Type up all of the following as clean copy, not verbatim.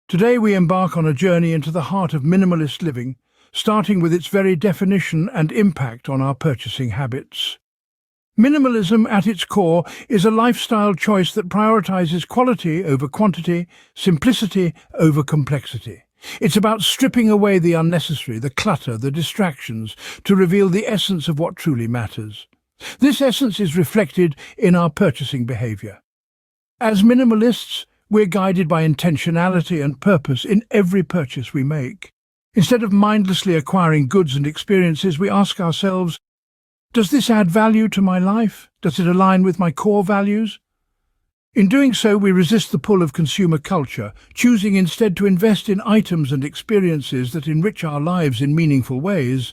Today we embark on a journey into the heart of minimalist living, starting with its very definition and impact on our purchasing habits. Minimalism, at its core, is a lifestyle choice that prioritizes quality over quantity, simplicity over complexity. It's about stripping away the unnecessary, the clutter, the distractions, to reveal the essence of what truly matters. This essence is reflected in our purchasing behavior. As minimalists, we're guided by intentionality and purpose in every purchase we make. Instead of mindlessly acquiring goods and experiences, we ask ourselves, does this add value to my life? Does it align with my core values? In doing so, we resist the pull of consumer culture, choosing instead to invest in items and experiences that enrich our lives in meaningful ways.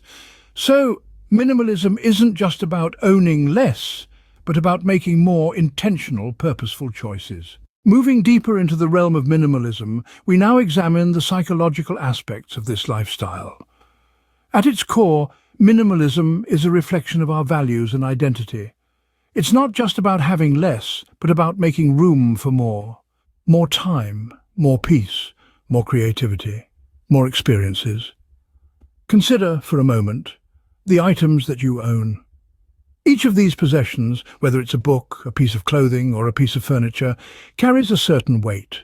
So, minimalism isn't just about owning less, but about making more intentional, purposeful choices. Moving deeper into the realm of minimalism, we now examine the psychological aspects of this lifestyle. At its core, minimalism is a reflection of our values and identity. It's not just about having less, but about making room for more. More time, more peace, more creativity, more experiences. Consider, for a moment, the items that you own. Each of these possessions, whether it's a book, a piece of clothing, or a piece of furniture, carries a certain weight.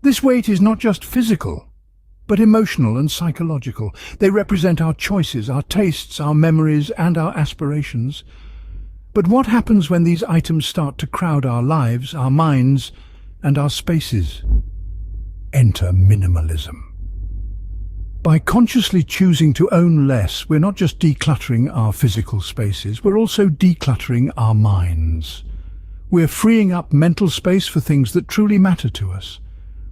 This weight is not just physical, but emotional and psychological. They represent our choices, our tastes, our memories, and our aspirations. But what happens when these items start to crowd our lives, our minds, and our spaces? Enter minimalism. By consciously choosing to own less, we're not just decluttering our physical spaces, we're also decluttering our minds. We're freeing up mental space for things that truly matter to us.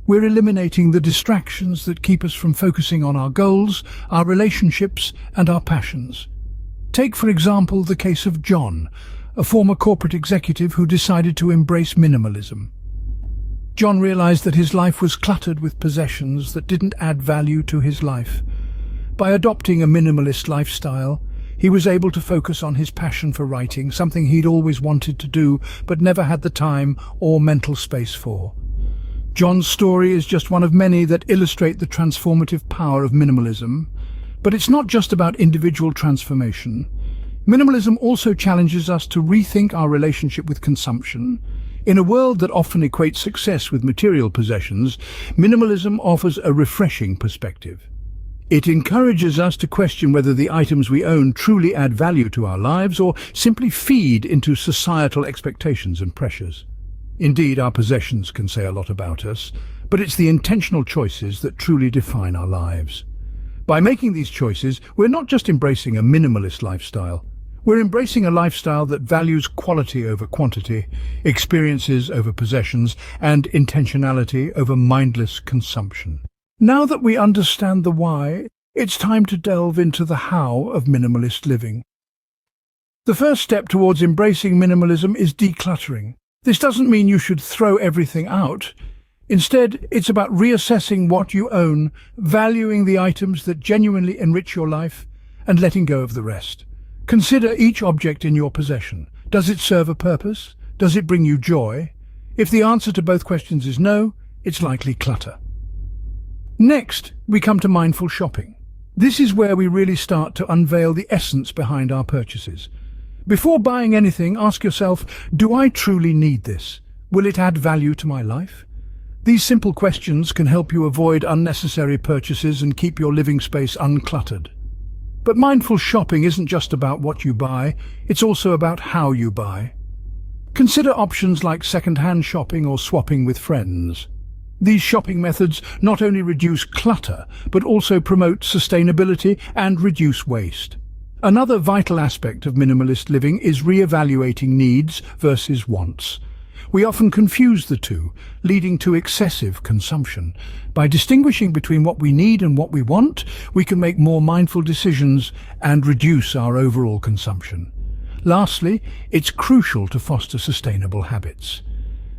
We're eliminating the distractions that keep us from focusing on our goals, our relationships, and our passions. Take, for example, the case of John, a former corporate executive who decided to embrace minimalism. John realized that his life was cluttered with possessions that didn't add value to his life. By adopting a minimalist lifestyle, he was able to focus on his passion for writing, something he'd always wanted to do but never had the time or mental space for. John's story is just one of many that illustrate the transformative power of minimalism. But it's not just about individual transformation. Minimalism also challenges us to rethink our relationship with consumption. In a world that often equates success with material possessions, minimalism offers a refreshing perspective. It encourages us to question whether the items we own truly add value to our lives or simply feed into societal expectations and pressures. Indeed, our possessions can say a lot about us, but it's the intentional choices that truly define our lives. By making these choices, we're not just embracing a minimalist lifestyle. We're embracing a lifestyle that values quality over quantity, experiences over possessions, and intentionality over mindless consumption. Now that we understand the why, it's time to delve into the how of minimalist living. The first step towards embracing minimalism is decluttering. This doesn't mean you should throw everything out. Instead, it's about reassessing what you own, valuing the items that genuinely enrich your life, and letting go of the rest. Consider each object in your possession. Does it serve a purpose? Does it bring you joy? If the answer to both questions is no, it's likely clutter. Next, we come to mindful shopping. This is where we really start to unveil the essence behind our purchases. Before buying anything, ask yourself, do I truly need this? Will it add value to my life? These simple questions can help you avoid unnecessary purchases and keep your living space uncluttered. But mindful shopping isn't just about what you buy, it's also about how you buy. Consider options like second-hand shopping or swapping with friends. These shopping methods not only reduce clutter, but also promote sustainability and reduce waste. Another vital aspect of minimalist living is re-evaluating needs versus wants. We often confuse the two, leading to excessive consumption. By distinguishing between what we need and what we want, we can make more mindful decisions and reduce our overall consumption. Lastly, it's crucial to foster sustainable habits.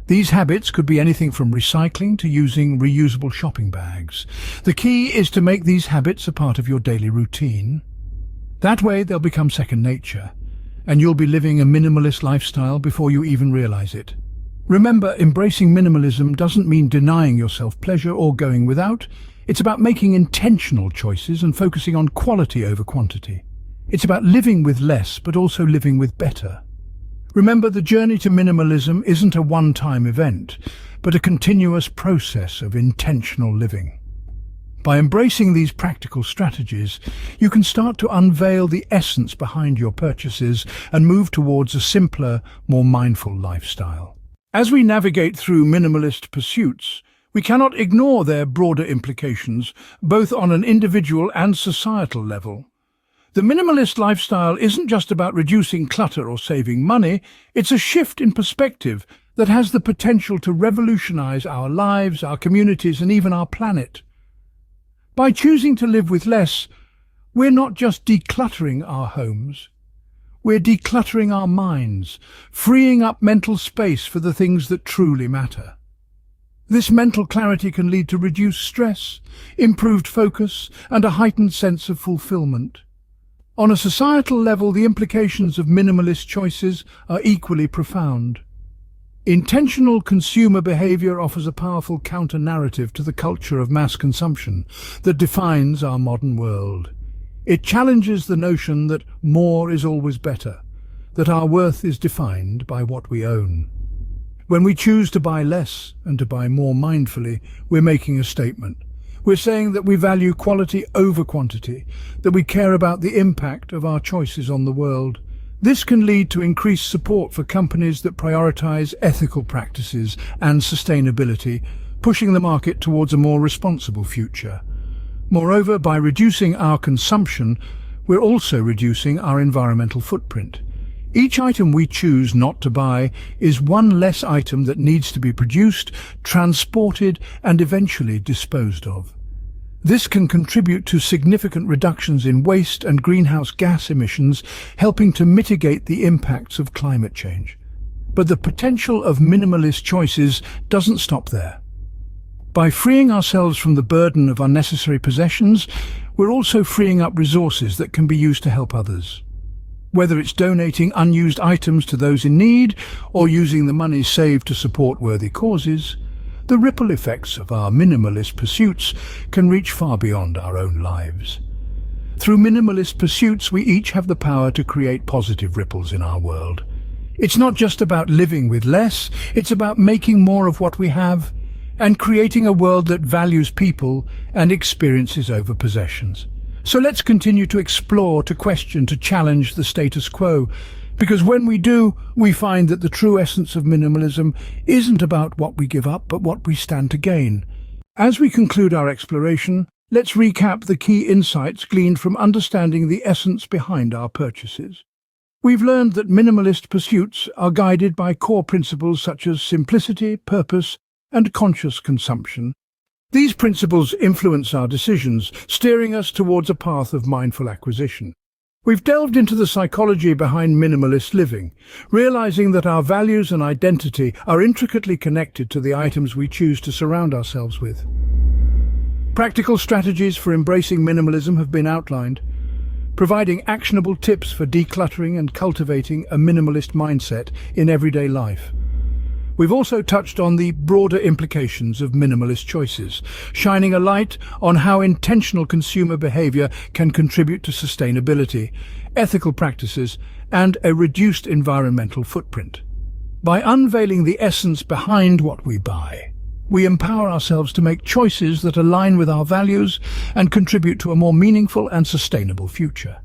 These habits could be anything from recycling to using reusable shopping bags. The key is to make these habits a part of your daily routine. That way they'll become second nature, and you'll be living a minimalist lifestyle before you even realize it. Remember, embracing minimalism doesn't mean denying yourself pleasure or going without. It's about making intentional choices and focusing on quality over quantity. It's about living with less, but also living with better. Remember, the journey to minimalism isn't a one-time event, but a continuous process of intentional living. By embracing these practical strategies, you can start to unveil the essence behind your purchases and move towards a simpler, more mindful lifestyle. As we navigate through minimalist pursuits, we cannot ignore their broader implications, both on an individual and societal level. The minimalist lifestyle isn't just about reducing clutter or saving money, it's a shift in perspective that has the potential to revolutionize our lives, our communities, and even our planet. By choosing to live with less, we're not just decluttering our homes. We're decluttering our minds, freeing up mental space for the things that truly matter. This mental clarity can lead to reduced stress, improved focus, and a heightened sense of fulfillment. On a societal level, the implications of minimalist choices are equally profound. Intentional consumer behavior offers a powerful counter-narrative to the culture of mass consumption that defines our modern world. It challenges the notion that more is always better, that our worth is defined by what we own. When we choose to buy less and to buy more mindfully, we're making a statement. We're saying that we value quality over quantity, that we care about the impact of our choices on the world. This can lead to increased support for companies that prioritize ethical practices and sustainability, pushing the market towards a more responsible future. Moreover, by reducing our consumption, we're also reducing our environmental footprint. Each item we choose not to buy is one less item that needs to be produced, transported, and eventually disposed of. This can contribute to significant reductions in waste and greenhouse gas emissions, helping to mitigate the impacts of climate change. But the potential of minimalist choices doesn't stop there. By freeing ourselves from the burden of unnecessary possessions, we're also freeing up resources that can be used to help others. Whether it's donating unused items to those in need or using the money saved to support worthy causes, the ripple effects of our minimalist pursuits can reach far beyond our own lives. Through minimalist pursuits, we each have the power to create positive ripples in our world. It's not just about living with less, it's about making more of what we have and creating a world that values people and experiences over possessions. So let's continue to explore, to question, to challenge the status quo, because when we do, we find that the true essence of minimalism isn't about what we give up, but what we stand to gain. As we conclude our exploration, let's recap the key insights gleaned from understanding the essence behind our purchases. We've learned that minimalist pursuits are guided by core principles such as simplicity, purpose, and conscious consumption. These principles influence our decisions, steering us towards a path of mindful acquisition. We've delved into the psychology behind minimalist living, realizing that our values and identity are intricately connected to the items we choose to surround ourselves with. Practical strategies for embracing minimalism have been outlined, providing actionable tips for decluttering and cultivating a minimalist mindset in everyday life. We've also touched on the broader implications of minimalist choices, shining a light on how intentional consumer behavior can contribute to sustainability, ethical practices, and a reduced environmental footprint. By unveiling the essence behind what we buy, we empower ourselves to make choices that align with our values and contribute to a more meaningful and sustainable future.